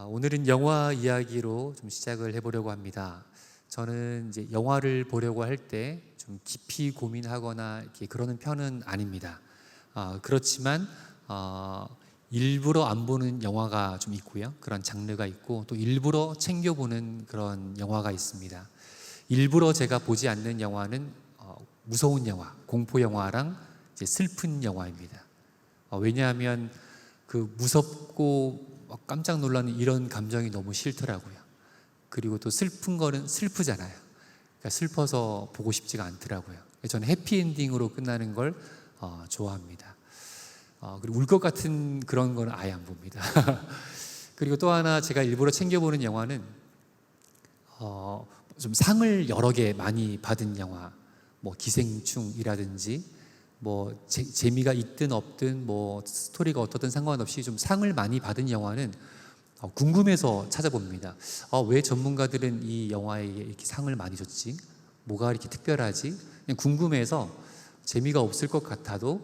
오늘은 영화 이야기로 좀 시작을 해보려고 합니다. 저는 이제 영화를 보려고 할 때 좀 깊이 고민하거나 이렇게 그러는 편은 아닙니다. 그렇지만 일부러 안 보는 영화가 좀 있고요. 그런 장르가 있고 또 일부러 챙겨보는 그런 영화가 있습니다. 일부러 제가 보지 않는 영화는 무서운 영화, 공포 영화랑 이제 슬픈 영화입니다. 왜냐하면 그 무섭고 깜짝 놀라는 이런 감정이 너무 싫더라고요. 그리고 또 슬픈 거는 슬프잖아요. 그러니까 슬퍼서 보고 싶지가 않더라고요. 저는 해피엔딩으로 끝나는 걸 좋아합니다. 그리고 울 것 같은 그런 거는 아예 안 봅니다. 그리고 또 하나 제가 일부러 챙겨보는 영화는 좀 상을 여러 개 많이 받은 영화, 뭐 기생충이라든지 뭐 재미가 있든 없든 뭐 스토리가 어떻든 상관없이 좀 상을 많이 받은 영화는 궁금해서 찾아봅니다. 왜 전문가들은 이 영화에 이렇게 상을 많이 줬지? 뭐가 이렇게 특별하지? 그냥 궁금해서 재미가 없을 것 같아도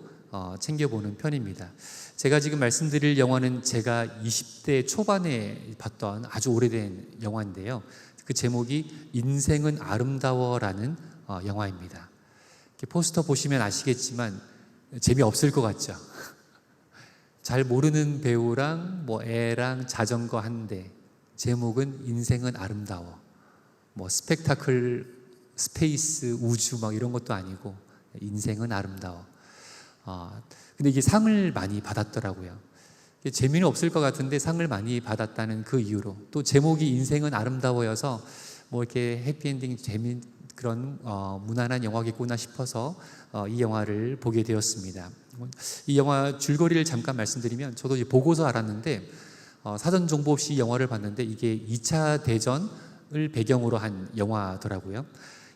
챙겨보는 편입니다. 제가 지금 말씀드릴 영화는 제가 20대 초반에 봤던 아주 오래된 영화인데요. 그 제목이 인생은 아름다워라는 영화입니다. 포스터 보시면 아시겠지만 재미없을 것 같죠? 잘 모르는 배우랑 뭐 애랑 자전거 한 대, 제목은 인생은 아름다워. 뭐 스펙타클, 스페이스, 우주 막 이런 것도 아니고 인생은 아름다워. 근데 이게 상을 많이 받았더라고요. 재미는 없을 것 같은데 상을 많이 받았다는 그 이유로, 또 제목이 인생은 아름다워여서 뭐 이렇게 해피엔딩 그런 무난한 영화겠구나 싶어서 이 영화를 보게 되었습니다. 이 영화 줄거리를 잠깐 말씀드리면, 저도 이제 보고서 알았는데 사전 정보 없이 영화를 봤는데 이게 2차 대전을 배경으로 한 영화더라고요.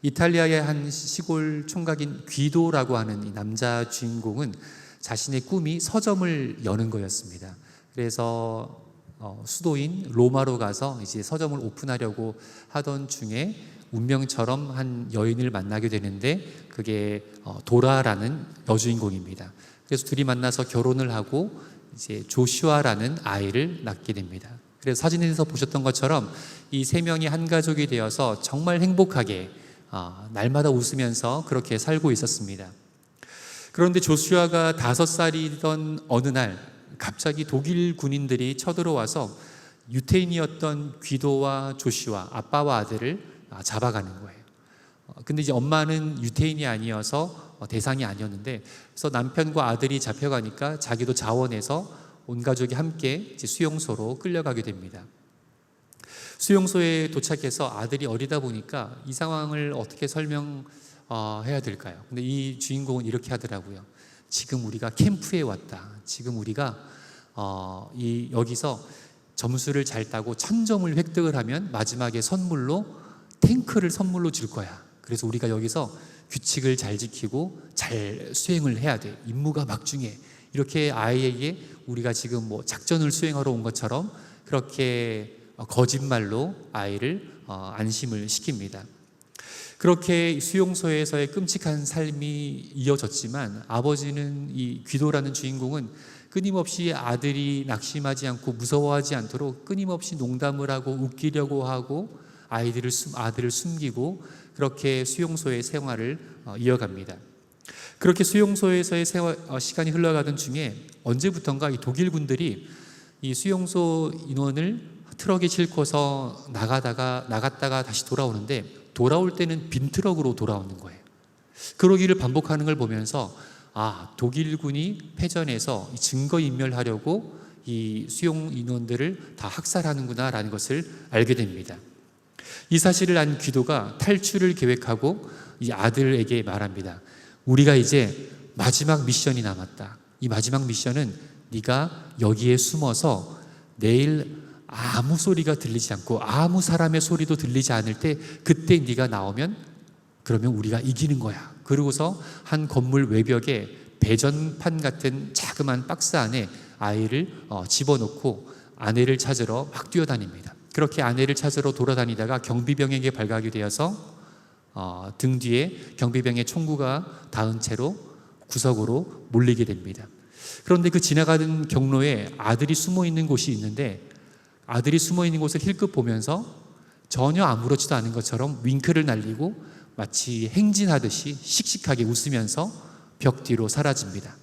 이탈리아의 한 시골 총각인 귀도라고 하는 이 남자 주인공은 자신의 꿈이 서점을 여는 거였습니다. 그래서 수도인 로마로 가서 이제 서점을 오픈하려고 하던 중에 운명처럼 한 여인을 만나게 되는데, 그게 도라라는 여주인공입니다. 그래서 둘이 만나서 결혼을 하고 이제 조슈아라는 아이를 낳게 됩니다. 그래서 사진에서 보셨던 것처럼 이 세 명이 한 가족이 되어서 정말 행복하게 날마다 웃으면서 그렇게 살고 있었습니다. 그런데 조슈아가 5살이던 어느 날 갑자기 독일 군인들이 쳐들어와서 유태인이었던 귀도와 조슈아, 아빠와 아들을 잡아가는 거예요. 근데 이제 엄마는 유태인이 아니어서 대상이 아니었는데, 그래서 남편과 아들이 잡혀가니까 자기도 자원해서 온 가족이 함께 이제 수용소로 끌려가게 됩니다. 수용소에 도착해서 아들이 어리다 보니까 이 상황을 어떻게 설명해야 될까요? 근데 이 주인공은 이렇게 하더라고요. 지금 우리가 캠프에 왔다. 지금 우리가 여기서 점수를 잘 따고 1000점을 획득을 하면 마지막에 선물로 탱크를 선물로 줄 거야. 그래서 우리가 여기서 규칙을 잘 지키고 잘 수행을 해야 돼. 임무가 막중해. 이렇게 아이에게 우리가 지금 뭐 작전을 수행하러 온 것처럼 그렇게 거짓말로 아이를 안심을 시킵니다. 그렇게 수용소에서의 끔찍한 삶이 이어졌지만, 아버지는, 이 귀도라는 주인공은 끊임없이 아들이 낙심하지 않고 무서워하지 않도록 끊임없이 농담을 하고 웃기려고 하고 아들을 숨기고 그렇게 수용소의 생활을 이어갑니다. 그렇게 수용소에서의 시간이 흘러가던 중에 언제부턴가 이 독일 군들이 이 수용소 인원을 트럭에 싣고서 나갔다가 다시 돌아오는데, 돌아올 때는 빈 트럭으로 돌아오는 거예요. 그러기를 반복하는 걸 보면서 독일군이 패전해서 증거인멸하려고 이 수용 인원들을 다 학살하는구나 라는 것을 알게 됩니다. 이 사실을 안 귀도가 탈출을 계획하고 이 아들에게 말합니다. 우리가 이제 마지막 미션이 남았다. 이 마지막 미션은 네가 여기에 숨어서 내일 아무 소리가 들리지 않고 아무 사람의 소리도 들리지 않을 때, 그때 네가 나오면 그러면 우리가 이기는 거야. 그러고서 한 건물 외벽에 배전판 같은 자그마한 박스 안에 아이를 집어넣고 아내를 찾으러 막 뛰어다닙니다. 그렇게 아내를 찾으러 돌아다니다가 경비병에게 발각이 되어서 등 뒤에 경비병의 총구가 닿은 채로 구석으로 몰리게 됩니다. 그런데 그 지나가는 경로에 아들이 숨어 있는 곳이 있는데, 아들이 숨어 있는 곳을 힐끗 보면서 전혀 아무렇지도 않은 것처럼 윙크를 날리고 마치 행진하듯이 씩씩하게 웃으면서 벽 뒤로 사라집니다.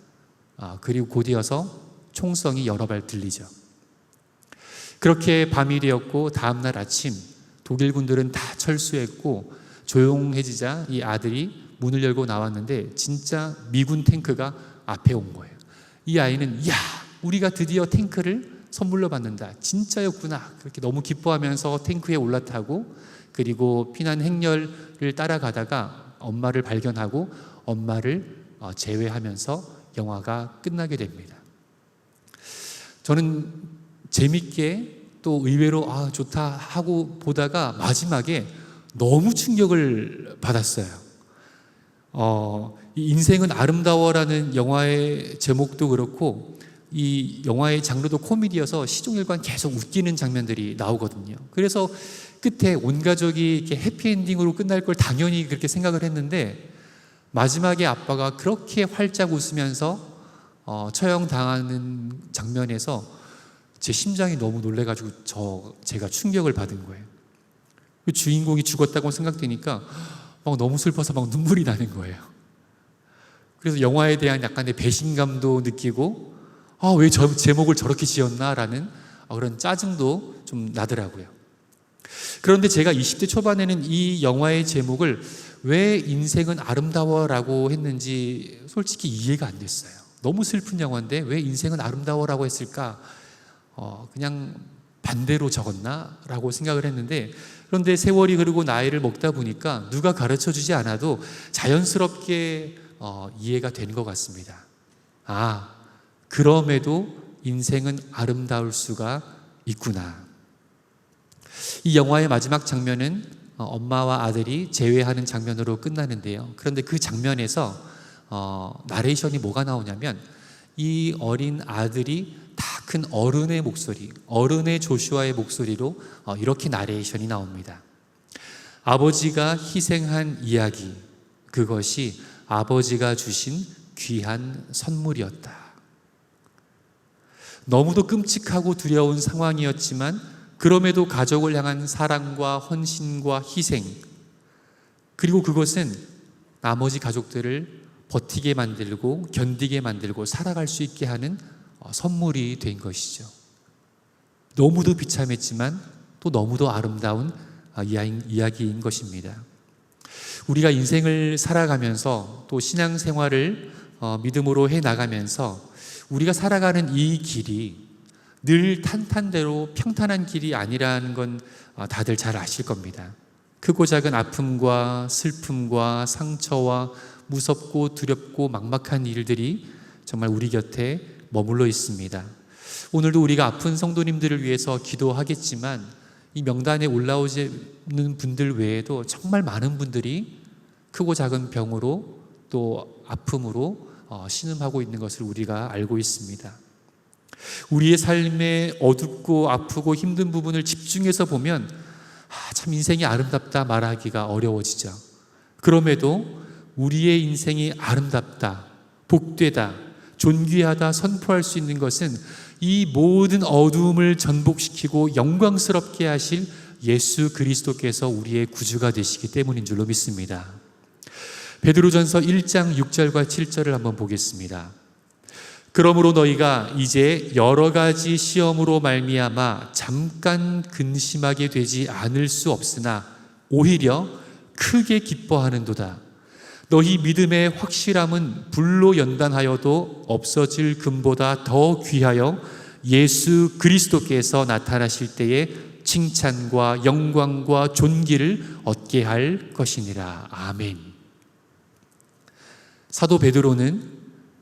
그리고 곧이어서 총성이 여러 발 들리죠. 그렇게 밤이 되었고 다음날 아침 독일 군들은 다 철수했고 조용해지자 이 아들이 문을 열고 나왔는데 진짜 미군 탱크가 앞에 온 거예요. 이 아이는 야, 우리가 드디어 탱크를 선물로 받는다. 진짜였구나. 그렇게 너무 기뻐하면서 탱크에 올라타고 그리고 피난 행렬을 따라가다가 엄마를 발견하고 엄마를 제외하면서 영화가 끝나게 됩니다. 저는 재밌게 또 의외로 좋다 하고 보다가 마지막에 너무 충격을 받았어요. 이 인생은 아름다워라는 영화의 제목도 그렇고 이 영화의 장르도 코미디여서 시종일관 계속 웃기는 장면들이 나오거든요. 그래서 끝에 온 가족이 이렇게 해피엔딩으로 끝날 걸 당연히 그렇게 생각을 했는데 마지막에 아빠가 그렇게 활짝 웃으면서 처형당하는 장면에서 제 심장이 너무 놀래가지고 제가 충격을 받은 거예요. 그 주인공이 죽었다고 생각되니까 막 너무 슬퍼서 막 눈물이 나는 거예요. 그래서 영화에 대한 약간의 배신감도 느끼고 왜 저 제목을 저렇게 지었나라는 그런 짜증도 좀 나더라고요. 그런데 제가 20대 초반에는 이 영화의 제목을 왜 인생은 아름다워라고 했는지 솔직히 이해가 안 됐어요. 너무 슬픈 영화인데 왜 인생은 아름다워라고 했을까? 그냥 반대로 적었나? 라고 생각을 했는데 그런데 세월이 흐르고 나이를 먹다 보니까 누가 가르쳐주지 않아도 자연스럽게 이해가 된 것 같습니다. 그럼에도 인생은 아름다울 수가 있구나. 이 영화의 마지막 장면은 엄마와 아들이 재회하는 장면으로 끝나는데요. 그런데 그 장면에서 나레이션이 뭐가 나오냐면 이 어린 아들이 다 큰 어른의 목소리, 어른의 조슈아의 목소리로 이렇게 나레이션이 나옵니다. 아버지가 희생한 이야기, 그것이 아버지가 주신 귀한 선물이었다. 너무도 끔찍하고 두려운 상황이었지만 그럼에도 가족을 향한 사랑과 헌신과 희생, 그리고 그것은 나머지 가족들을 버티게 만들고 견디게 만들고 살아갈 수 있게 하는 선물이 된 것이죠. 너무도 비참했지만 또 너무도 아름다운 이야기인 것입니다. 우리가 인생을 살아가면서 또 신앙생활을 믿음으로 해나가면서 우리가 살아가는 이 길이 늘 탄탄대로 평탄한 길이 아니라는 건 다들 잘 아실 겁니다. 크고 작은 아픔과 슬픔과 상처와 무섭고 두렵고 막막한 일들이 정말 우리 곁에 머물러 있습니다. 오늘도 우리가 아픈 성도님들을 위해서 기도하겠지만 이 명단에 올라오는 분들 외에도 정말 많은 분들이 크고 작은 병으로 또 아픔으로 신음하고 있는 것을 우리가 알고 있습니다. 우리의 삶에 어둡고 아프고 힘든 부분을 집중해서 보면 참 인생이 아름답다 말하기가 어려워지죠. 그럼에도 우리의 인생이 아름답다, 복되다, 존귀하다 선포할 수 있는 것은 이 모든 어두움을 전복시키고 영광스럽게 하실 예수 그리스도께서 우리의 구주가 되시기 때문인 줄로 믿습니다. 베드로전서 1장 6절과 7절을 한번 보겠습니다. 그러므로 너희가 이제 여러 가지 시험으로 말미암아 잠깐 근심하게 되지 않을 수 없으나 오히려 크게 기뻐하는도다. 너희 믿음의 확실함은 불로 연단하여도 없어질 금보다 더 귀하여 예수 그리스도께서 나타나실 때에 칭찬과 영광과 존귀를 얻게 할 것이니라. 아멘. 사도 베드로는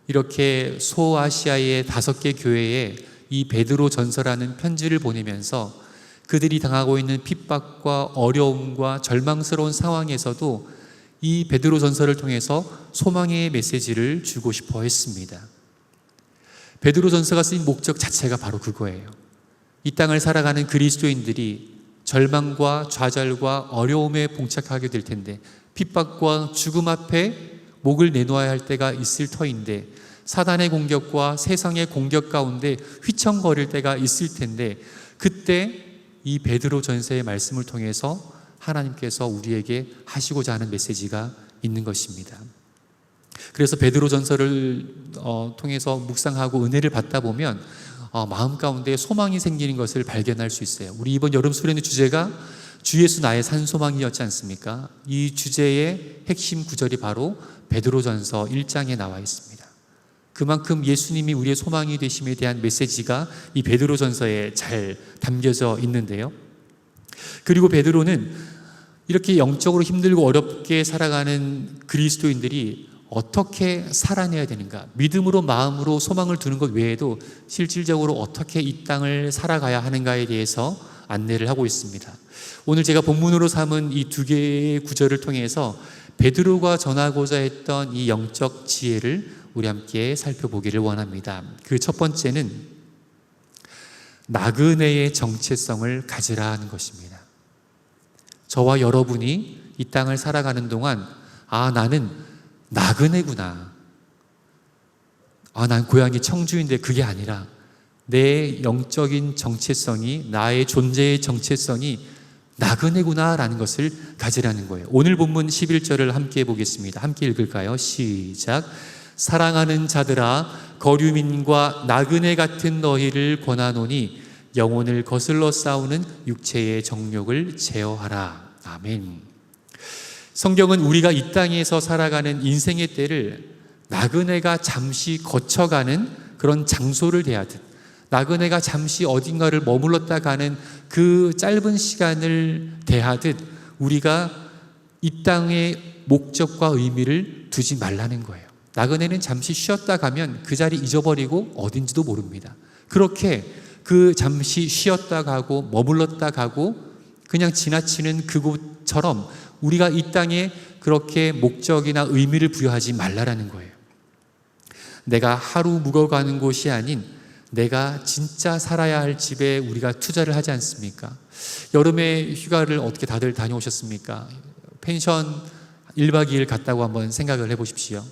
이렇게 소아시아의 5개 교회에 이 베드로 전서라는 편지를 보내면서 그들이 당하고 있는 핍박과 어려움과 절망스러운 상황에서도 이 베드로 전서를 통해서 소망의 메시지를 주고 싶어 했습니다. 베드로 전서가 쓰인 목적 자체가 바로 그거예요. 이 땅을 살아가는 그리스도인들이 절망과 좌절과 어려움에 봉착하게 될 텐데, 핍박과 죽음 앞에 목을 내놓아야 할 때가 있을 터인데, 사단의 공격과 세상의 공격 가운데 휘청거릴 때가 있을 텐데, 그때 이 베드로 전서의 말씀을 통해서 하나님께서 우리에게 하시고자 하는 메시지가 있는 것입니다. 그래서 베드로 전서를 통해서 묵상하고 은혜를 받다 보면 마음 가운데 소망이 생기는 것을 발견할 수 있어요. 우리 이번 여름 수련회 주제가 주 예수 나의 산 소망이었지 않습니까? 이 주제의 핵심 구절이 바로 베드로 전서 1장에 나와 있습니다. 그만큼 예수님이 우리의 소망이 되심에 대한 메시지가 이 베드로 전서에 잘 담겨져 있는데요. 그리고 베드로는 이렇게 영적으로 힘들고 어렵게 살아가는 그리스도인들이 어떻게 살아내야 되는가, 믿음으로 마음으로 소망을 두는 것 외에도 실질적으로 어떻게 이 땅을 살아가야 하는가에 대해서 안내를 하고 있습니다. 오늘 제가 본문으로 삼은 이 두 개의 구절을 통해서 베드로가 전하고자 했던 이 영적 지혜를 우리 함께 살펴보기를 원합니다. 그 첫 번째는 나그네의 정체성을 가지라 하는 것입니다. 저와 여러분이 이 땅을 살아가는 동안 나는 나그네구나. 난 고향이 청주인데 그게 아니라 내 영적인 정체성이, 나의 존재의 정체성이 나그네구나 라는 것을 가지라는 거예요. 오늘 본문 11절을 함께 보겠습니다. 함께 읽을까요? 시작. 사랑하는 자들아, 거류민과 나그네 같은 너희를 권하노니 영혼을 거슬러 싸우는 육체의 정욕을 제어하라. 아멘. 성경은 우리가 이 땅에서 살아가는 인생의 때를 나그네가 잠시 거쳐가는 그런 장소를 대하듯, 나그네가 잠시 어딘가를 머물렀다 가는 그 짧은 시간을 대하듯 우리가 이 땅의 목적과 의미를 두지 말라는 거예요. 나그네는 잠시 쉬었다 가면 그 자리 잊어버리고 어딘지도 모릅니다. 그렇게 그 잠시 쉬었다 가고 머물렀다 가고 그냥 지나치는 그곳처럼 우리가 이 땅에 그렇게 목적이나 의미를 부여하지 말라라는 거예요. 내가 하루 묵어가는 곳이 아닌 내가 진짜 살아야 할 집에 우리가 투자를 하지 않습니까? 여름에 휴가를 어떻게 다들 다녀오셨습니까? 펜션 1박 2일 갔다고 한번 생각을 해보십시오.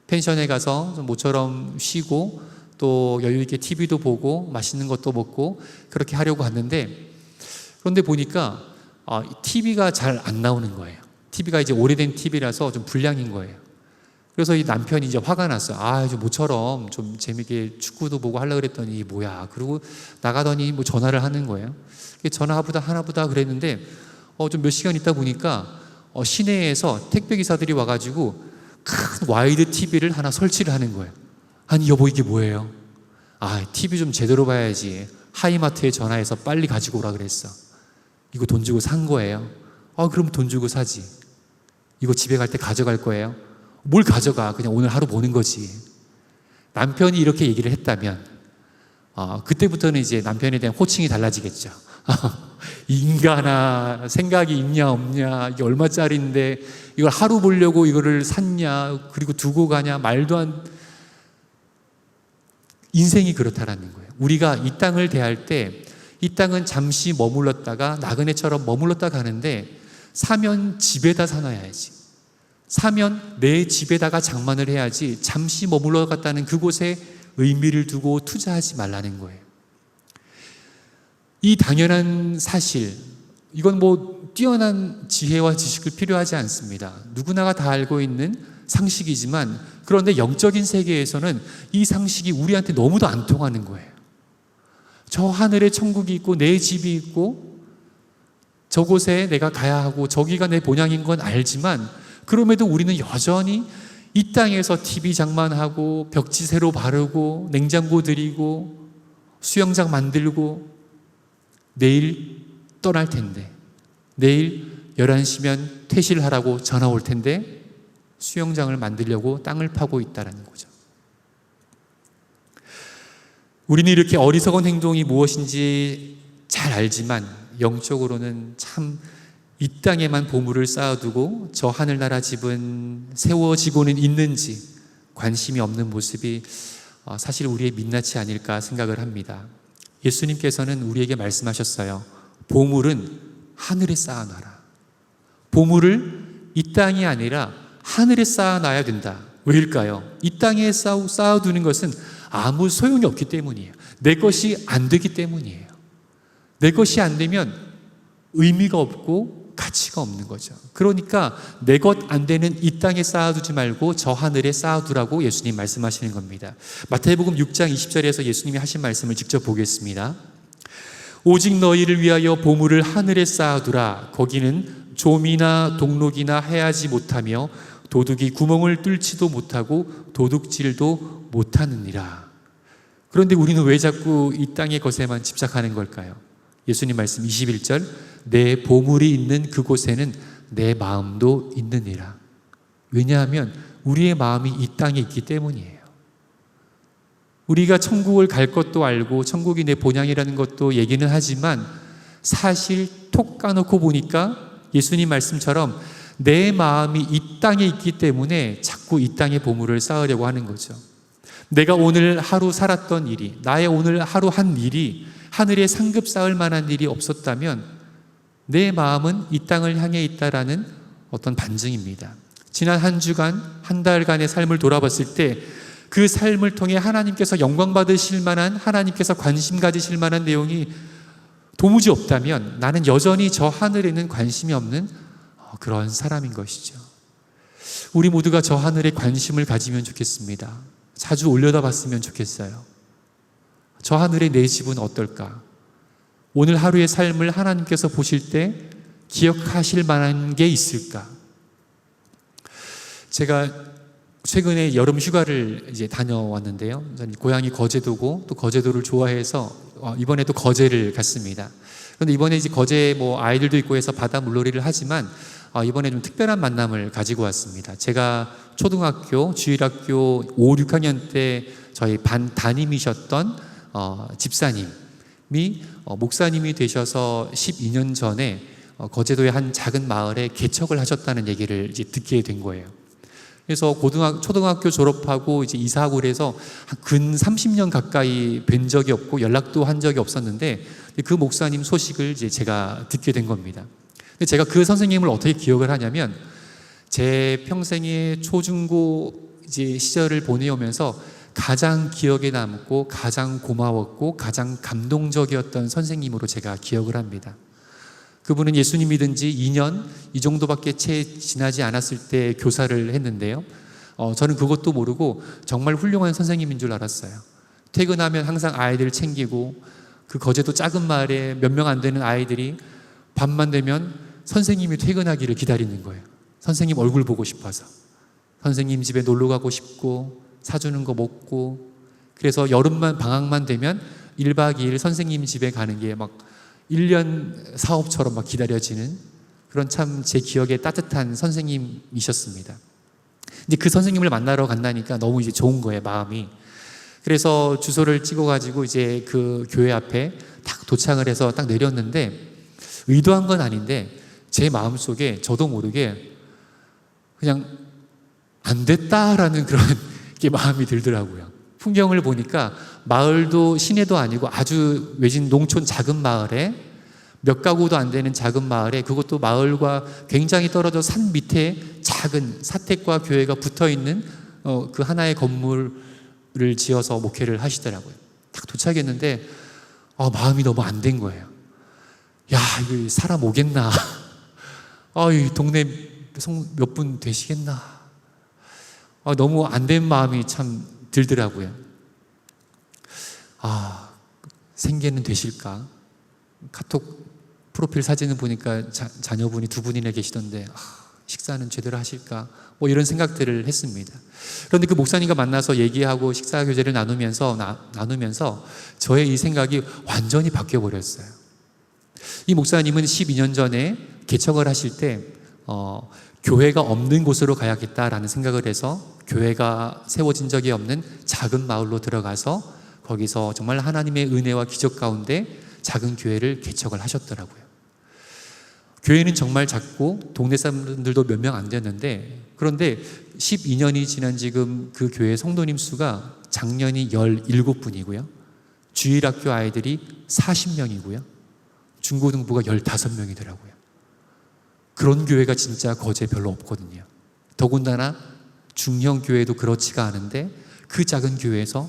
펜션에 가서 좀 모처럼 쉬고 또 여유 있게 TV도 보고 맛있는 것도 먹고 그렇게 하려고 갔는데, 그런데 보니까 TV가 잘 안 나오는 거예요. TV가 이제 오래된 TV라서 좀 불량인 거예요. 그래서 이 남편이 이제 화가 났어요. 이제 모처럼 좀 재밌게 축구도 보고 하려고 그랬더니 이게 뭐야. 그리고 나가더니 뭐 전화를 하는 거예요. 전화보다 하나보다 그랬는데 좀 몇 시간 있다 보니까 시내에서 택배기사들이 와가지고 큰 와이드 TV를 하나 설치를 하는 거예요. 아니 여보 이게 뭐예요? TV 좀 제대로 봐야지. 하이마트에 전화해서 빨리 가지고 오라 그랬어. 이거 돈 주고 산 거예요. 그럼 돈 주고 사지. 이거 집에 갈 때 가져갈 거예요. 뭘 가져가? 그냥 오늘 하루 보는 거지. 남편이 이렇게 얘기를 했다면 그때부터는 이제 남편에 대한 호칭이 달라지겠죠. 인간아, 생각이 있냐 없냐, 이게 얼마짜리인데 이걸 하루 보려고 이거를 샀냐, 그리고 두고 가냐, 말도 안. 인생이 그렇다라는 거예요. 우리가 이 땅을 대할 때 이 땅은 잠시 머물렀다가 나그네처럼 머물렀다 가는데 사면 집에다 사놔야지. 사면 내 집에다가 장만을 해야지 잠시 머물러 갔다는 그곳에 의미를 두고 투자하지 말라는 거예요. 이 당연한 사실, 이건 뭐 뛰어난 지혜와 지식을 필요하지 않습니다. 누구나가 다 알고 있는 상식이지만, 그런데 영적인 세계에서는 이 상식이 우리한테 너무도 안 통하는 거예요. 저 하늘에 천국이 있고 내 집이 있고 저곳에 내가 가야 하고 저기가 내 본향인 건 알지만, 그럼에도 우리는 여전히 이 땅에서 TV 장만하고 벽지 새로 바르고 냉장고 들이고 수영장 만들고 내일 떠날 텐데, 내일 11시면 퇴실하라고 전화 올 텐데 수영장을 만들려고 땅을 파고 있다는 거죠. 우리는 이렇게 어리석은 행동이 무엇인지 잘 알지만 영적으로는 참 이 땅에만 보물을 쌓아두고 저 하늘나라 집은 세워지고는 있는지 관심이 없는 모습이 사실 우리의 민낯이 아닐까 생각을 합니다. 예수님께서는 우리에게 말씀하셨어요. 보물은 하늘에 쌓아놔라. 보물을 이 땅이 아니라 하늘에 쌓아놔야 된다. 왜일까요? 이 땅에 쌓아두는 것은 아무 소용이 없기 때문이에요. 내 것이 안 되기 때문이에요. 내 것이 안 되면 의미가 없고 가치가 없는 거죠. 그러니까 내 것 안 되는 이 땅에 쌓아두지 말고 저 하늘에 쌓아두라고 예수님 말씀하시는 겁니다. 마태복음 6장 20절에서 예수님이 하신 말씀을 직접 보겠습니다. 오직 너희를 위하여 보물을 하늘에 쌓아두라. 거기는 좀이나 동록이나 해하지 못하며 도둑이 구멍을 뚫지도 못하고 도둑질도 못하느니라. 그런데 우리는 왜 자꾸 이 땅의 것에만 집착하는 걸까요? 예수님 말씀 21절, 내 보물이 있는 그곳에는 내 마음도 있느니라. 왜냐하면 우리의 마음이 이 땅에 있기 때문이에요. 우리가 천국을 갈 것도 알고 천국이 내 본향이라는 것도 얘기는 하지만 사실 톡 까놓고 보니까 예수님 말씀처럼 내 마음이 이 땅에 있기 때문에 자꾸 이 땅에 보물을 쌓으려고 하는 거죠. 내가 오늘 하루 살았던 일이, 나의 오늘 하루 한 일이 하늘에 상급 쌓을 만한 일이 없었다면 내 마음은 이 땅을 향해 있다라는 어떤 반증입니다. 지난 한 주간, 한 달간의 삶을 돌아봤을 때 그 삶을 통해 하나님께서 영광 받으실 만한, 하나님께서 관심 가지실 만한 내용이 도무지 없다면 나는 여전히 저 하늘에는 관심이 없는 그런 사람인 것이죠. 우리 모두가 저 하늘에 관심을 가지면 좋겠습니다. 자주 올려다봤으면 좋겠어요. 저 하늘의 내 집은 어떨까? 오늘 하루의 삶을 하나님께서 보실 때 기억하실 만한 게 있을까? 제가 최근에 여름 휴가를 이제 다녀왔는데요. 저는 고향이 거제도고 또 거제도를 좋아해서 이번에도 거제를 갔습니다. 그런데 이번에 이제 거제 뭐 아이들도 있고 해서 바다 물놀이를 하지만 이번에 좀 특별한 만남을 가지고 왔습니다. 제가 초등학교, 주일학교 5, 6학년 때 저희 반 담임이셨던 집사님이 목사님이 되셔서 12년 전에 거제도의 한 작은 마을에 개척을 하셨다는 얘기를 이제 듣게 된 거예요. 그래서 초등학교 졸업하고 이제 이사하고 그래서 근 30년 가까이 뵌 적이 없고 연락도 한 적이 없었는데 그 목사님 소식을 이제 제가 듣게 된 겁니다. 근데 제가 그 선생님을 어떻게 기억을 하냐면 제 평생의 초중고 이제 시절을 보내오면서 가장 기억에 남고 가장 고마웠고 가장 감동적이었던 선생님으로 제가 기억을 합니다. 그분은 예수님 믿은 지 2년 이 정도밖에 채 지나지 않았을 때 교사를 했는데요. 저는 그것도 모르고 정말 훌륭한 선생님인 줄 알았어요. 퇴근하면 항상 아이들을 챙기고 그 거제도 작은 마을에 몇 명 안 되는 아이들이 밤만 되면 선생님이 퇴근하기를 기다리는 거예요. 선생님 얼굴 보고 싶어서. 선생님 집에 놀러 가고 싶고 사주는 거 먹고, 그래서 여름만 방학만 되면 1박 2일 선생님 집에 가는 게 막 1년 사업처럼 막 기다려지는 그런 참 제 기억에 따뜻한 선생님이셨습니다. 이제 그 선생님을 만나러 간다니까 너무 이제 좋은 거예요, 마음이. 그래서 주소를 찍어가지고 이제 그 교회 앞에 딱 도착을 해서 딱 내렸는데 의도한 건 아닌데 제 마음속에 저도 모르게 그냥 안 됐다라는 그런 게 마음이 들더라고요. 풍경을 보니까 마을도 시내도 아니고 아주 외진 농촌 작은 마을에 몇 가구도 안 되는 작은 마을에, 그것도 마을과 굉장히 떨어져 산 밑에 작은 사택과 교회가 붙어있는 그 하나의 건물을 지어서 목회를 하시더라고요. 딱 도착했는데 마음이 너무 안 된 거예요. 야, 이거 사람 오겠나? 이 동네 몇 분 되시겠나? 너무 안 된 마음이 참 들더라고요. 생계는 되실까? 카톡 프로필 사진을 보니까 자녀분이 2분이나 계시던데 식사는 제대로 하실까? 뭐 이런 생각들을 했습니다. 그런데 그 목사님과 만나서 얘기하고 식사 교제를 나누면서 저의 이 생각이 완전히 바뀌어 버렸어요. 이 목사님은 12년 전에 개척을 하실 때 교회가 없는 곳으로 가야겠다라는 생각을 해서 교회가 세워진 적이 없는 작은 마을로 들어가서 거기서 정말 하나님의 은혜와 기적 가운데 작은 교회를 개척을 하셨더라고요. 교회는 정말 작고 동네 사람들도 몇 명 안 됐는데, 그런데 12년이 지난 지금 그 교회 성도님 수가 작년이 17분이고요. 주일학교 아이들이 40명이고요. 중고등부가 15명이더라고요. 그런 교회가 진짜 거제에 별로 없거든요. 더군다나 중형 교회도 그렇지가 않은데 그 작은 교회에서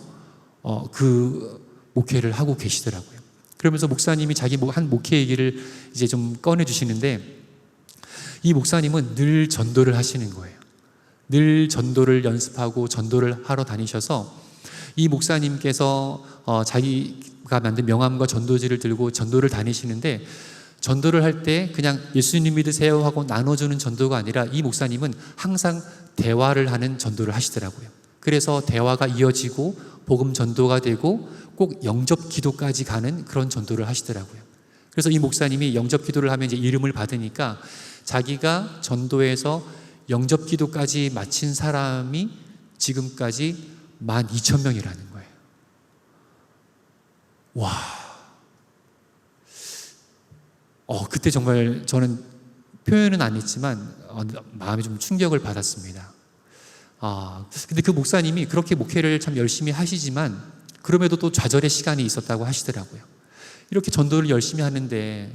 그 목회를 하고 계시더라고요. 그러면서 목사님이 자기 한 목회 얘기를 이제 좀 꺼내 주시는데, 이 목사님은 늘 전도를 하시는 거예요. 늘 전도를 연습하고 전도를 하러 다니셔서, 이 목사님께서 자기가 만든 명함과 전도지를 들고 전도를 다니시는데, 전도를 할 때 그냥 예수님 믿으세요 하고 나눠주는 전도가 아니라 이 목사님은 항상 대화를 하는 전도를 하시더라고요. 그래서 대화가 이어지고 복음 전도가 되고 꼭 영접 기도까지 가는 그런 전도를 하시더라고요. 그래서 이 목사님이 영접 기도를 하면 이제 이름을 받으니까 자기가 전도해서 영접 기도까지 마친 사람이 지금까지 12,000명이라는 거예요. 와. 그때 정말 저는 표현은 안 했지만 마음이 좀 충격을 받았습니다. 근데 그 목사님이 그렇게 목회를 참 열심히 하시지만 그럼에도 또 좌절의 시간이 있었다고 하시더라고요. 이렇게 전도를 열심히 하는데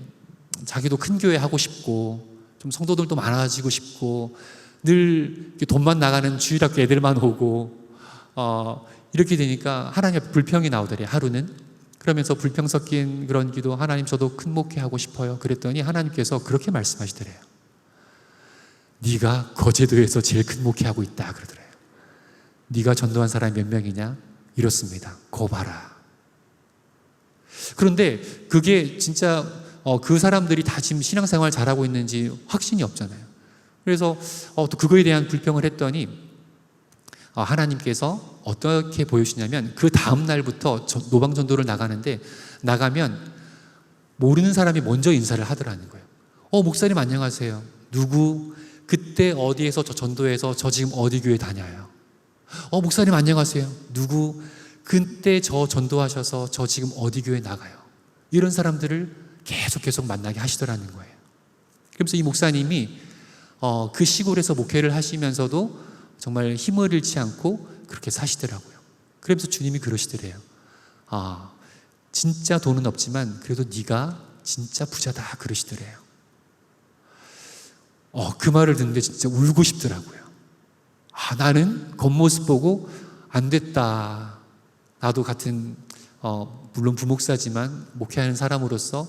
자기도 큰 교회 하고 싶고 좀 성도들도 많아지고 싶고 늘 돈만 나가는 주일학교 애들만 오고 이렇게 되니까 하나님 앞에 불평이 나오더래요. 하루는 그러면서 불평 섞인 그런 기도, 하나님 저도 큰 목회하고 싶어요. 그랬더니 하나님께서 그렇게 말씀하시더래요. 네가 거제도에서 제일 큰 목회하고 있다 그러더래요. 네가 전도한 사람이 몇 명이냐? 이렇습니다. 거 봐라. 그런데 그게 진짜 그 사람들이 다 지금 신앙생활 잘하고 있는지 확신이 없잖아요. 그래서 또 그거에 대한 불평을 했더니 하나님께서 어떻게 보여주시냐면 그 다음 날부터 노방전도를 나가면 모르는 사람이 먼저 인사를 하더라는 거예요. 목사님 안녕하세요. 누구? 그때 어디에서 저 전도해서 저 지금 어디 교회 다녀요. 목사님 안녕하세요. 누구? 그때 저 전도하셔서 저 지금 어디 교회 나가요. 이런 사람들을 계속 만나게 하시더라는 거예요. 그러면서 이 목사님이 그 시골에서 목회를 하시면서도 정말 힘을 잃지 않고 그렇게 사시더라고요. 그러면서 주님이 그러시더래요. 진짜 돈은 없지만 그래도 네가 진짜 부자다 그러시더래요. 그 말을 듣는데 진짜 울고 싶더라고요. 나는 겉모습 보고 안 됐다. 나도 같은 물론 부목사지만 목회하는 사람으로서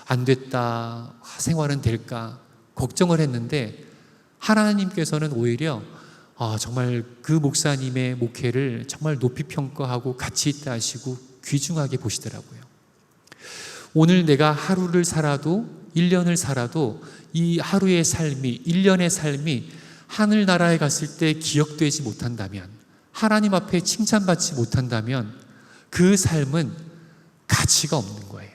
안 됐다. 생활은 될까 걱정을 했는데 하나님께서는 오히려 정말 그 목사님의 목회를 정말 높이 평가하고 가치 있다 하시고 귀중하게 보시더라고요. 오늘 내가 하루를 살아도 1년을 살아도 이 하루의 삶이 1년의 삶이 하늘나라에 갔을 때 기억되지 못한다면, 하나님 앞에 칭찬받지 못한다면 그 삶은 가치가 없는 거예요.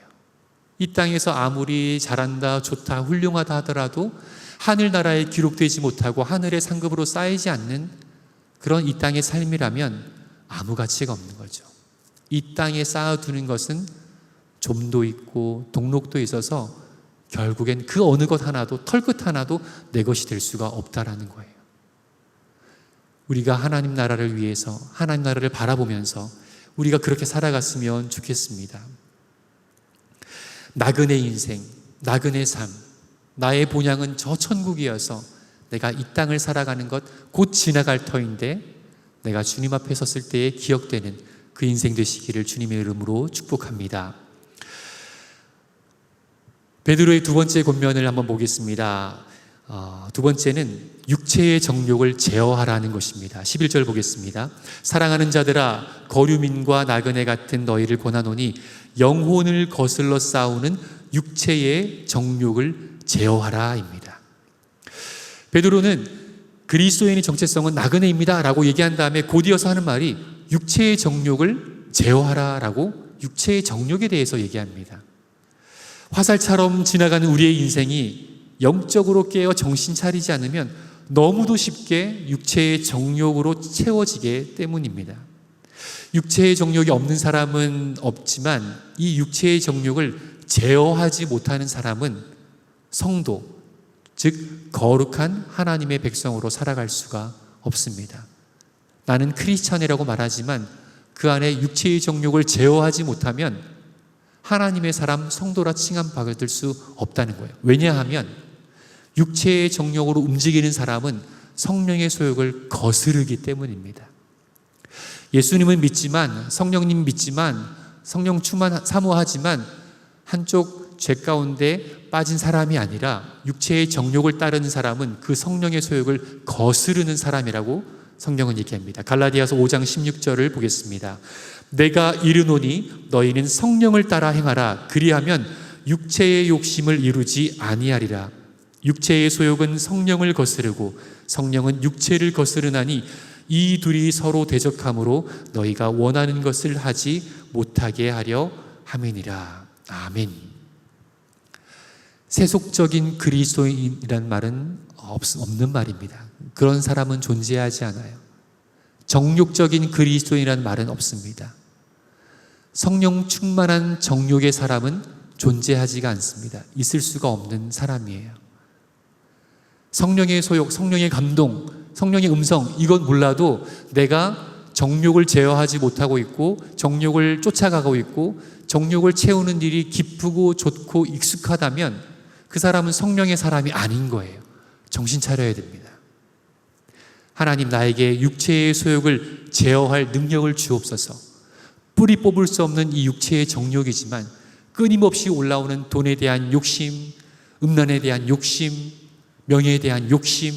이 땅에서 아무리 잘한다, 좋다, 훌륭하다 하더라도 하늘나라에 기록되지 못하고 하늘의 상급으로 쌓이지 않는 그런 이 땅의 삶이라면 아무 가치가 없는 거죠. 이 땅에 쌓아두는 것은 좀도 있고 동록도 있어서 결국엔 그 어느 것 하나도, 털끝 하나도 내 것이 될 수가 없다라는 거예요. 우리가 하나님 나라를 위해서, 하나님 나라를 바라보면서 우리가 그렇게 살아갔으면 좋겠습니다. 나그네 인생, 나그네 삶, 나의 본향은 저 천국이어서 내가 이 땅을 살아가는 것 곧 지나갈 터인데 내가 주님 앞에 섰을 때에 기억되는 그 인생 되시기를 주님의 이름으로 축복합니다. 베드로의 두 번째 권면을 한번 보겠습니다. 두 번째는 육체의 정욕을 제어하라는 것입니다. 11절 보겠습니다. 사랑하는 자들아, 거류민과 나그네 같은 너희를 권하노니 영혼을 거슬러 싸우는 육체의 정욕을 제어하라입니다. 베드로는 그리스도인의 정체성은 나그네입니다 라고 얘기한 다음에 곧이어서 하는 말이 육체의 정욕을 제어하라라고 육체의 정욕에 대해서 얘기합니다. 화살처럼 지나가는 우리의 인생이 영적으로 깨어 정신 차리지 않으면 너무도 쉽게 육체의 정욕으로 채워지기 때문입니다. 육체의 정욕이 없는 사람은 없지만 이 육체의 정욕을 제어하지 못하는 사람은 성도, 즉 거룩한 하나님의 백성으로 살아갈 수가 없습니다. 나는 크리스찬이라고 말하지만 그 안에 육체의 정욕을 제어하지 못하면 하나님의 사람, 성도라 칭함받을 수 없다는 거예요. 왜냐하면 육체의 정욕으로 움직이는 사람은 성령의 소욕을 거스르기 때문입니다. 예수님은 믿지만, 성령님 믿지만, 성령 충만 사모하지만 한쪽 죄 가운데 빠진 사람이 아니라 육체의 정욕을 따르는 사람은 그 성령의 소욕을 거스르는 사람이라고 성경은 얘기합니다. 갈라디아서 5장 16절을 보겠습니다. 내가 이르노니 너희는 성령을 따라 행하라. 그리하면 육체의 욕심을 이루지 아니하리라. 육체의 소욕은 성령을 거스르고 성령은 육체를 거스르나니 이 둘이 서로 대적함으로 너희가 원하는 것을 하지 못하게 하려 함이니라. 아멘. 세속적인 그리스도인이란 말은 없는 말입니다. 그런 사람은 존재하지 않아요. 정욕적인 그리스도인이란 말은 없습니다. 성령 충만한 정욕의 사람은 존재하지가 않습니다. 있을 수가 없는 사람이에요. 성령의 소욕, 성령의 감동, 성령의 음성, 이건 몰라도 내가 정욕을 제어하지 못하고 있고 정욕을 쫓아가고 있고 정욕을 채우는 일이 기쁘고 좋고 익숙하다면 그 사람은 성령의 사람이 아닌 거예요. 정신 차려야 됩니다. 하나님, 나에게 육체의 소욕을 제어할 능력을 주옵소서. 뿌리 뽑을 수 없는 이 육체의 정욕이지만 끊임없이 올라오는 돈에 대한 욕심, 음란에 대한 욕심, 명예에 대한 욕심,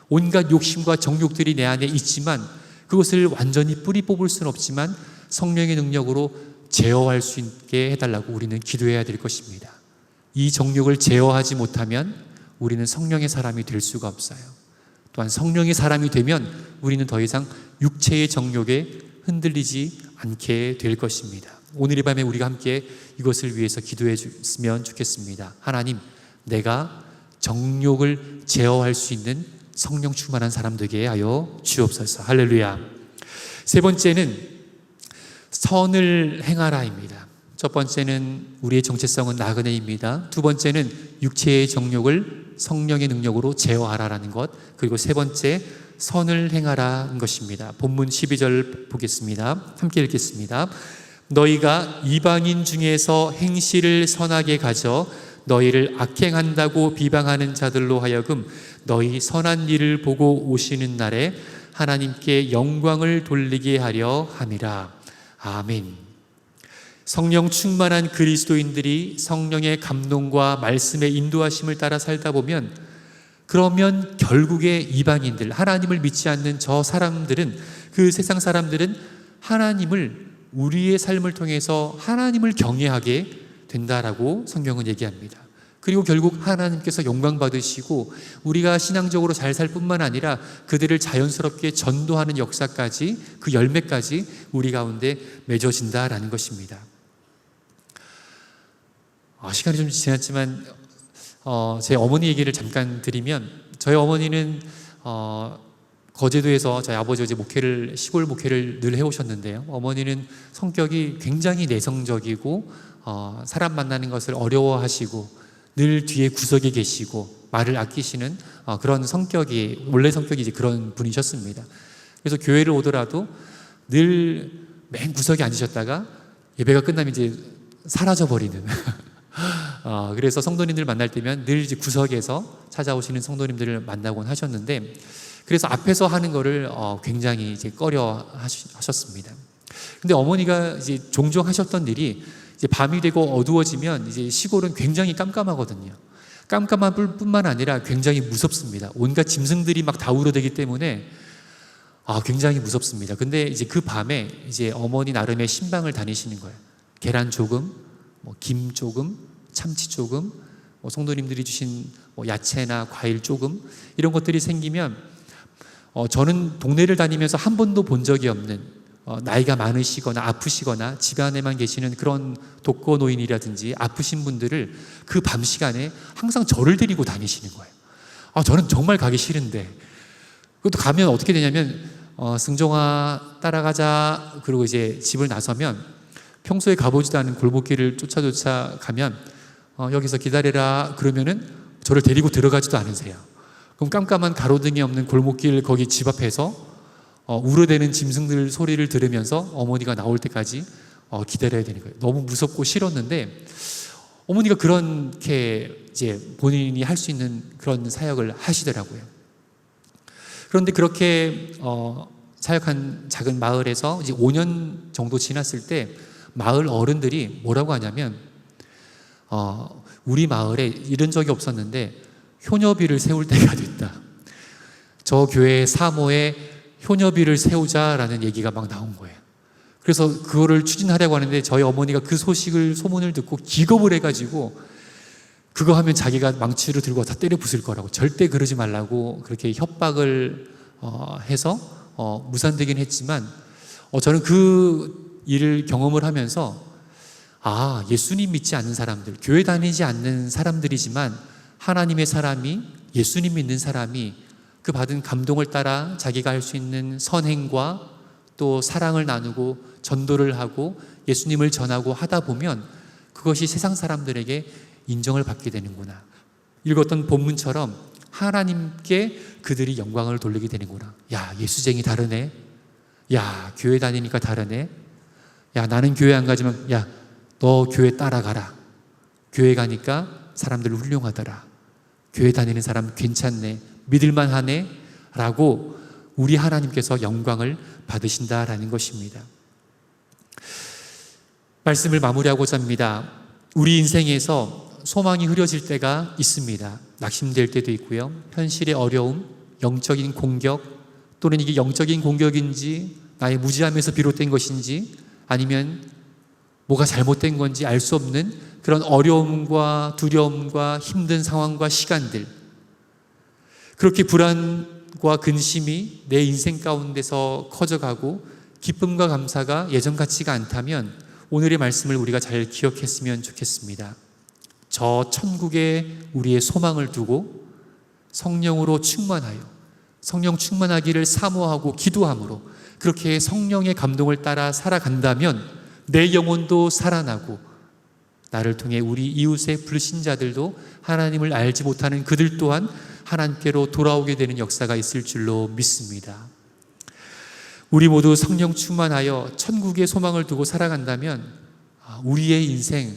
온갖 욕심과 정욕들이 내 안에 있지만 그것을 완전히 뿌리 뽑을 수는 없지만 성령의 능력으로 제어할 수 있게 해달라고 우리는 기도해야 될 것입니다. 이 정욕을 제어하지 못하면 우리는 성령의 사람이 될 수가 없어요. 또한 성령의 사람이 되면 우리는 더 이상 육체의 정욕에 흔들리지 않게 될 것입니다. 오늘 이 밤에 우리가 함께 이것을 위해서 기도해 주시면 좋겠습니다. 하나님, 내가 정욕을 제어할 수 있는 성령 충만한 사람 되게 하여 주옵소서. 할렐루야. 세 번째는 선을 행하라입니다. 첫 번째는 우리의 정체성은 나그네입니다. 두 번째는 육체의 정욕을 성령의 능력으로 제어하라라는 것. 그리고 세 번째, 선을 행하라는 것입니다. 본문 12절 보겠습니다. 함께 읽겠습니다. 너희가 이방인 중에서 행실을 선하게 가져 너희를 악행한다고 비방하는 자들로 하여금 너희 선한 일을 보고 오시는 날에 하나님께 영광을 돌리게 하려 함이라. 아멘. 성령 충만한 그리스도인들이 성령의 감동과 말씀의 인도하심을 따라 살다 보면 그러면 결국에 이방인들, 하나님을 믿지 않는 저 사람들은, 그 세상 사람들은 하나님을, 우리의 삶을 통해서 하나님을 경외하게 된다라고 성경은 얘기합니다. 그리고 결국 하나님께서 영광 받으시고 우리가 신앙적으로 잘 살 뿐만 아니라 그들을 자연스럽게 전도하는 역사까지, 그 열매까지 우리 가운데 맺어진다라는 것입니다. 시간이 좀 지났지만 제 어머니 얘기를 잠깐 드리면, 저희 어머니는 거제도에서 저희 아버지 목회를, 시골 목회를 늘 해오셨는데요. 어머니는 성격이 굉장히 내성적이고 사람 만나는 것을 어려워하시고 늘 뒤에 구석에 계시고 말을 아끼시는 그런 성격이, 원래 성격이 이제 그런 분이셨습니다. 그래서 교회를 오더라도 늘 맨 구석에 앉으셨다가 예배가 끝나면 이제 사라져버리는 그래서 성도님들 만날 때면 늘 이제 구석에서 찾아오시는 성도님들을 만나곤 하셨는데, 그래서 앞에서 하는 거를 굉장히 이제 꺼려 하셨습니다. 근데 어머니가 이제 종종 하셨던 일이, 이제 밤이 되고 어두워지면 이제 시골은 굉장히 깜깜하거든요. 깜깜한 뿐만 아니라 굉장히 무섭습니다. 온갖 짐승들이 막 다 우러대기 때문에 굉장히 무섭습니다. 근데 이제 그 밤에 이제 어머니 나름의 신방을 다니시는 거예요. 계란 조금, 김 조금, 참치 조금, 성도님들이 주신 야채나 과일 조금, 이런 것들이 생기면 저는 동네를 다니면서 한 번도 본 적이 없는, 나이가 많으시거나 아프시거나 집안에만 계시는 그런 독거노인이라든지 아프신 분들을 그 밤 시간에 항상 저를 데리고 다니시는 거예요. 저는 정말 가기 싫은데, 그것도 가면 어떻게 되냐면 승종아 따라가자, 그리고 이제 집을 나서면 평소에 가보지도 않은 골목길을 쫓아 가면 여기서 기다려라 그러면은 저를 데리고 들어가지도 않으세요. 그럼 깜깜한 가로등이 없는 골목길, 거기 집 앞에서 우러대는 짐승들 소리를 들으면서 어머니가 나올 때까지 기다려야 되는 거예요. 너무 무섭고 싫었는데 어머니가 그렇게 이제 본인이 할 수 있는 그런 사역을 하시더라고요. 그런데 그렇게 사역한 작은 마을에서 이제 5년 정도 지났을 때 마을 어른들이 뭐라고 하냐면, 우리 마을에 이런 적이 없었는데 효녀비를 세울 때가 됐다. 저 교회 사모에 효녀비를 세우자라는 얘기가 막 나온 거예요. 그래서 그거를 추진하려고 하는데 저희 어머니가 그 소문을 듣고 기겁을 해가지고 그거 하면 자기가 망치로 들고 다 때려 부술 거라고, 절대 그러지 말라고 그렇게 협박을 해서 무산되긴 했지만, 저는 그 일을 경험을 하면서 예수님 믿지 않는 사람들, 교회 다니지 않는 사람들이지만 하나님의 사람이, 예수님 믿는 사람이 그 받은 감동을 따라 자기가 할 수 있는 선행과 또 사랑을 나누고 전도를 하고 예수님을 전하고 하다 보면 그것이 세상 사람들에게 인정을 받게 되는구나. 읽었던 본문처럼 하나님께 그들이 영광을 돌리게 되는구나. 야, 예수쟁이 다르네. 야, 교회 다니니까 다르네. 야, 나는 교회 안 가지만, 야, 너 교회 따라가라. 교회 가니까 사람들 훌륭하더라. 교회 다니는 사람 괜찮네. 믿을만 하네. 라고 우리 하나님께서 영광을 받으신다라는 것입니다. 말씀을 마무리하고자 합니다. 우리 인생에서 소망이 흐려질 때가 있습니다. 낙심될 때도 있고요. 현실의 어려움, 영적인 공격, 또는 이게 영적인 공격인지 나의 무지함에서 비롯된 것인지 아니면 뭐가 잘못된 건지 알 수 없는 그런 어려움과 두려움과 힘든 상황과 시간들, 그렇게 불안과 근심이 내 인생 가운데서 커져가고 기쁨과 감사가 예전 같지가 않다면 오늘의 말씀을 우리가 잘 기억했으면 좋겠습니다. 저 천국에 우리의 소망을 두고 성령으로 충만하여 성령 충만하기를 사모하고 기도함으로 그렇게 성령의 감동을 따라 살아간다면 내 영혼도 살아나고 나를 통해 우리 이웃의 불신자들도 하나님을 알지 못하는 그들 또한 하나님께로 돌아오게 되는 역사가 있을 줄로 믿습니다. 우리 모두 성령 충만하여 천국의 소망을 두고 살아간다면 우리의 인생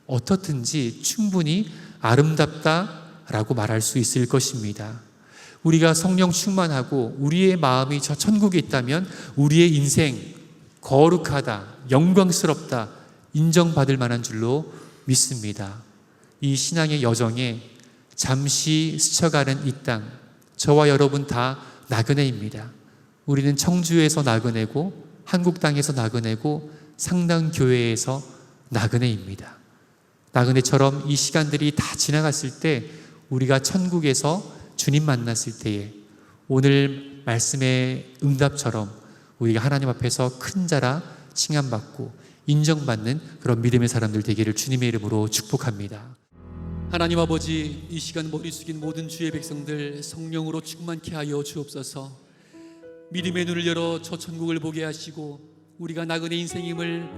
어떻든지 충분히 아름답다라고 말할 수 있을 것입니다. 우리가 성령 충만하고 우리의 마음이 저 천국에 있다면 우리의 인생 거룩하다, 영광스럽다, 인정받을 만한 줄로 믿습니다. 이 신앙의 여정에 잠시 스쳐가는 이 땅, 저와 여러분 다 나그네입니다. 우리는 청주에서 나그네고 한국 땅에서 나그네고 상당교회에서 나그네입니다. 나그네처럼 이 시간들이 다 지나갔을 때 우리가 천국에서 주님 만났을 때에 오늘 말씀의 응답처럼 우리가 하나님 앞에서 큰 자라 칭함받고 인정받는 그런 믿음의 사람들 되기를 주님의 이름으로 축복합니다. 하나님 아버지, 이 시간 머리 숙인 모든 주의 백성들 성령으로 충만케 하여 주옵소서. 믿음의 눈을 열어 저 천국을 보게 하시고 우리가 나그네 인생임을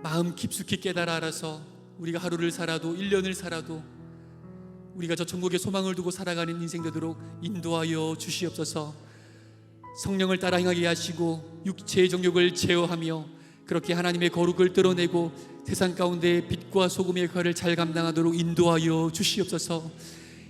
마음 깊숙이 깨달아 알아서 우리가 하루를 살아도 1년을 살아도 우리가 저 천국의 소망을 두고 살아가는 인생 되도록 인도하여 주시옵소서. 성령을 따라 행하게 하시고 육체의 정욕을 제어하며 그렇게 하나님의 거룩을 드러내고 세상 가운데 빛과 소금의 역할을 잘 감당하도록 인도하여 주시옵소서.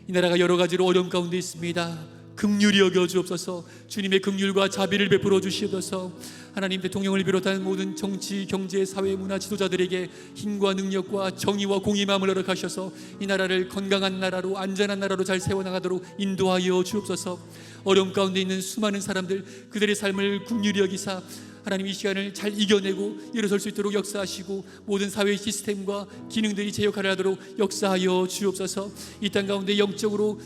이 나라가 여러 가지로 어려움 가운데 있습니다. 긍휼히 여겨 주옵소서. 주님의 긍휼과 자비를 베풀어 주시옵소서. 하나님, 대통령을 비롯한 모든 정치, 경제, 사회, 문화 지도자들에게 힘과 능력과 정의와 공의 마음을 허락하셔서 이 나라를 건강한 나라로, 안전한 나라로 잘 세워나가도록 인도하여 주옵소서. 어려움 가운데 있는 수많은 사람들, 그들의 삶을 긍휼히 여기사 하나님 이 시간을 잘 이겨내고 일어설 수 있도록 역사하시고 모든 사회 시스템과 기능들이 제 역할을 하도록 역사하여 주옵소서. 이 땅 가운데 영적으로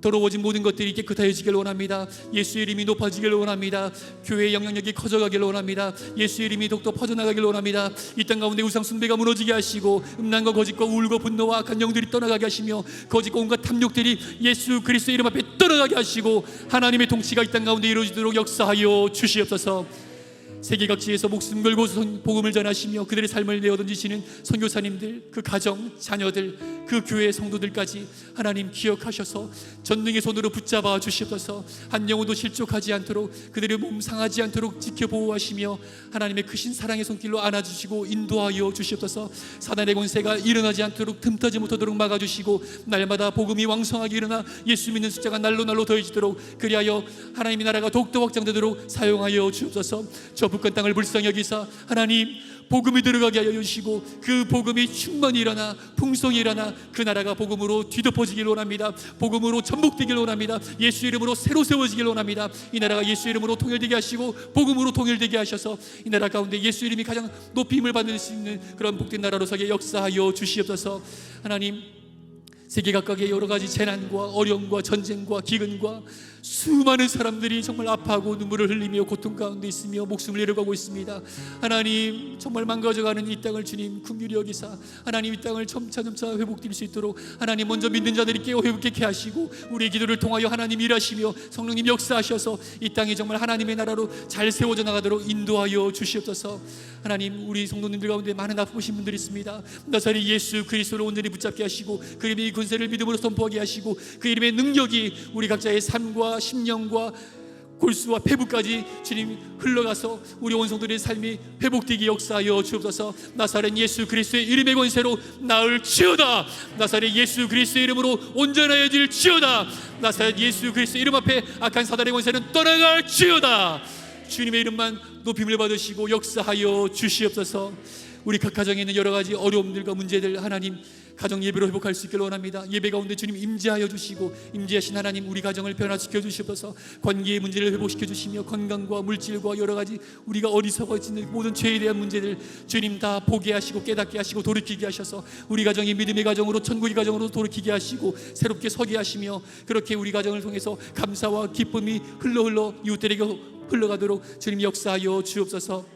더러워진 모든 것들이 깨끗해지길 원합니다. 예수의 이름이 높아지길 원합니다. 교회의 영향력이 커져가길 원합니다. 예수의 이름이 더욱더 퍼져나가길 원합니다. 이 땅 가운데 우상 숭배가 무너지게 하시고 음란과 거짓과 우울과 분노와 악한 영들이 떠나가게 하시며 거짓과 온갖 탐욕들이 예수 그리스도의 이름 앞에 떠나가게 하시고 하나님의 통치가 이 땅 가운데 이루어지도록 역사하여 주시옵소서. 세계 각지에서 목숨 걸고 복음을 전하시며 그들의 삶을 내어 던지시는 선교사님들, 그 가정, 자녀들, 그 교회 성도들까지 하나님 기억하셔서 전능의 손으로 붙잡아 주시옵소서. 한 영혼도 실족하지 않도록 그들의 몸 상하지 않도록 지켜보호하시며 하나님의 크신 사랑의 손길로 안아주시고 인도하여 주시옵소서. 사단의 권세가 일어나지 않도록 틈타지 못하도록 막아주시고 날마다 복음이 왕성하게 일어나 예수 믿는 숫자가 날로 더해지도록 그리하여 하나님의 나라가 더욱더 확장되도록 사용하여 주옵소서. 저 북한 땅을 불쌍히 여기사 하나님 복음이 들어가게 하여 주시고 그 복음이 충만히 일어나 풍성히 일어나 그 나라가 복음으로 뒤덮어지길 원합니다. 복음으로 전복되길 원합니다. 예수 이름으로 새로 세워지길 원합니다. 이 나라가 예수 이름으로 통일되게 하시고 복음으로 통일되게 하셔서 이 나라 가운데 예수 이름이 가장 높이 힘을 받을 수 있는 그런 복된 나라로 서게 역사하여 주시옵소서. 하나님, 세계 각각의 여러 가지 재난과 어려움과 전쟁과 기근과 수많은 사람들이 정말 아파하고 눈물을 흘리며 고통 가운데 있으며 목숨을 잃어가고 있습니다. 하나님, 정말 망가져가는 이 땅을 주님 긍휼히 여기사 하나님 이 땅을 점차 회복될 수 있도록 하나님 먼저 믿는 자들이 깨어 회복케 하시고 우리의 기도를 통하여 하나님 일하시며 성령님 역사하셔서 이 땅이 정말 하나님의 나라로 잘 세워져 나가도록 인도하여 주시옵소서. 하나님, 우리 성도님들 가운데 많은 아프신 분들이 있습니다. 나사렛 예수 그리스도를 온전히 붙잡게 하시고 그 이름의 권세를 믿음으로 선포하게 하시고 그 이름의 능력이 우리 각자의 삶과 심령과 골수와 폐부까지 주님 흘러가서 우리 원성들의 삶이 회복되기 역사하여 주옵소서. 나사렛 예수 그리스도의 이름의 권세로 나을지어다. 나사렛 예수 그리스도의 이름으로 온전하여질지어다. 나사렛 예수 그리스도의 이름 앞에 악한 사단의 권세는 떠나갈지어다. 주님의 이름만 높임을 받으시고 역사하여 주시옵소서. 우리 각 가정에 있는 여러 가지 어려움들과 문제들 하나님 가정 예배로 회복할 수 있기를 원합니다. 예배 가운데 주님 임재하여 주시고 임재하신 하나님 우리 가정을 변화시켜 주시옵소서. 관계의 문제를 회복시켜 주시며 건강과 물질과 여러 가지 우리가 어리석어지는 모든 죄에 대한 문제들 주님 다 보게 하시고 깨닫게 하시고 돌이키게 하셔서 우리 가정이 믿음의 가정으로 천국의 가정으로 돌이키게 하시고 새롭게 서게 하시며 그렇게 우리 가정을 통해서 감사와 기쁨이 흘러 이웃들에게 흘러가도록 주님 역사하여 주옵소서.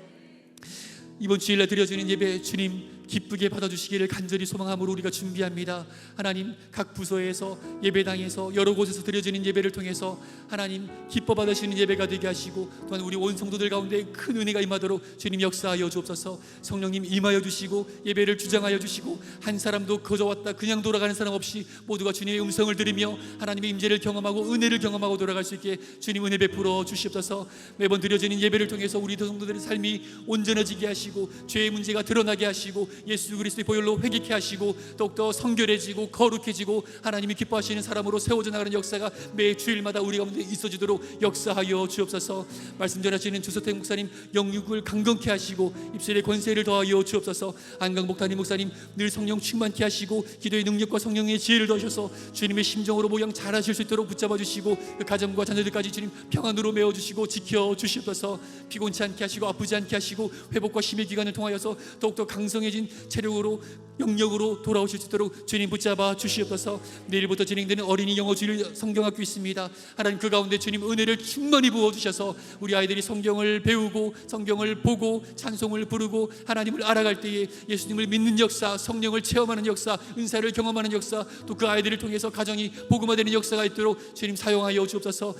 이번 주일날 드려지는 예배 주님 기쁘게 받아주시기를 간절히 소망함으로 우리가 준비합니다. 하나님, 각 부서에서 예배당에서 여러 곳에서 드려지는 예배를 통해서 하나님 기뻐 받으시는 예배가 되게 하시고 또한 우리 온 성도들 가운데 큰 은혜가 임하도록 주님 역사하여 주옵소서. 성령님 임하여 주시고 예배를 주장하여 주시고 한 사람도 거저 왔다 그냥 돌아가는 사람 없이 모두가 주님의 음성을 들으며 하나님의 임재를 경험하고 은혜를 경험하고 돌아갈 수 있게 주님 은혜 베풀어 주시옵소서. 매번 드려지는 예배를 통해서 우리 성도들의 삶이 온전해지게 하시고 죄의 문제가 드러나게 하시고 예수 그리스도의 보혈로 회개케 하시고 더욱더 성결해지고 거룩해지고 하나님이 기뻐하시는 사람으로 세워져 나가는 역사가 매 주일마다 우리 가운데 있어지도록 역사하여 주옵소서. 말씀 전하시는 주서택 목사님 영육을 강건케 하시고 입술의 권세를 더하여 주옵소서. 안강복 담임 목사님 늘 성령 충만케 하시고 기도의 능력과 성령의 지혜를 더하셔서 주님의 심정으로 모양 잘하실 수 있도록 붙잡아 주시고 그 가정과 자녀들까지 주님 평안으로 메워주시고 지켜 주시옵소서. 피곤치 않게 하시고 아프지 않게 하시고 회복과 심의 기간을 통하여서 더욱더 강성해진 체력으로 영역으로 돌아오실 수 있도록 주님 붙잡아 주시옵소서. 내일부터 진행되는 어린이 영어주일 성경학교 있습니다. 하나님 그 가운데 주님 은혜를 충만히 부어주셔서 우리 아이들이 성경을 배우고 성경을 보고 찬송을 부르고 하나님을 알아갈 때에 예수님을 믿는 역사, 성령을 체험하는 역사, 은사를 경험하는 역사, 또 그 아이들을 통해서 가정이 복음화되는 역사가 있도록 주님 사용하여 주옵소서.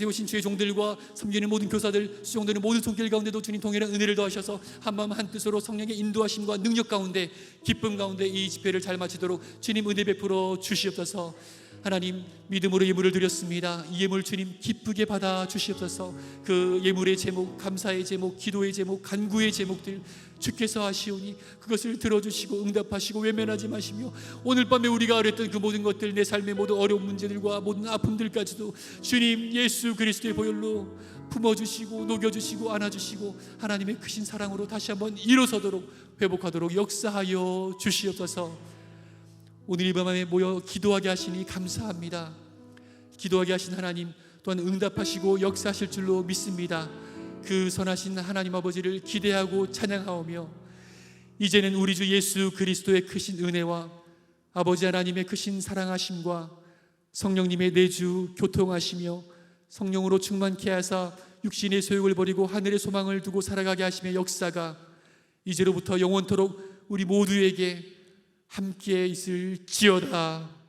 세우신 주의 종들과 섬기는 모든 교사들, 수종되는 모든 손길 가운데도 주님 동일한 은혜를 더하셔서 한마음 한뜻으로 성령의 인도하심과 능력 가운데 기쁨 가운데 이 집회를 잘 마치도록 주님 은혜 베풀어 주시옵소서. 하나님 믿음으로 예물을 드렸습니다. 이 예물 주님 기쁘게 받아 주시옵소서. 그 예물의 제목, 감사의 제목, 기도의 제목, 간구의 제목들 주께서 하시오니 그것을 들어주시고 응답하시고 외면하지 마시며 오늘 밤에 우리가 어렸던 그 모든 것들, 내 삶의 모든 어려운 문제들과 모든 아픔들까지도 주님 예수 그리스도의 보혈로 품어주시고 녹여주시고 안아주시고 하나님의 크신 사랑으로 다시 한번 일어서도록 회복하도록 역사하여 주시옵소서. 오늘 이 밤에 모여 기도하게 하시니 감사합니다. 기도하게 하신 하나님 또한 응답하시고 역사하실 줄로 믿습니다. 그 선하신 하나님 아버지를 기대하고 찬양하오며 이제는 우리 주 예수 그리스도의 크신 은혜와 아버지 하나님의 크신 사랑하심과 성령님의 내주 교통하시며 성령으로 충만케 하사 육신의 소욕을 버리고 하늘의 소망을 두고 살아가게 하시며 역사가 이제로부터 영원토록 우리 모두에게 함께 있을지어다.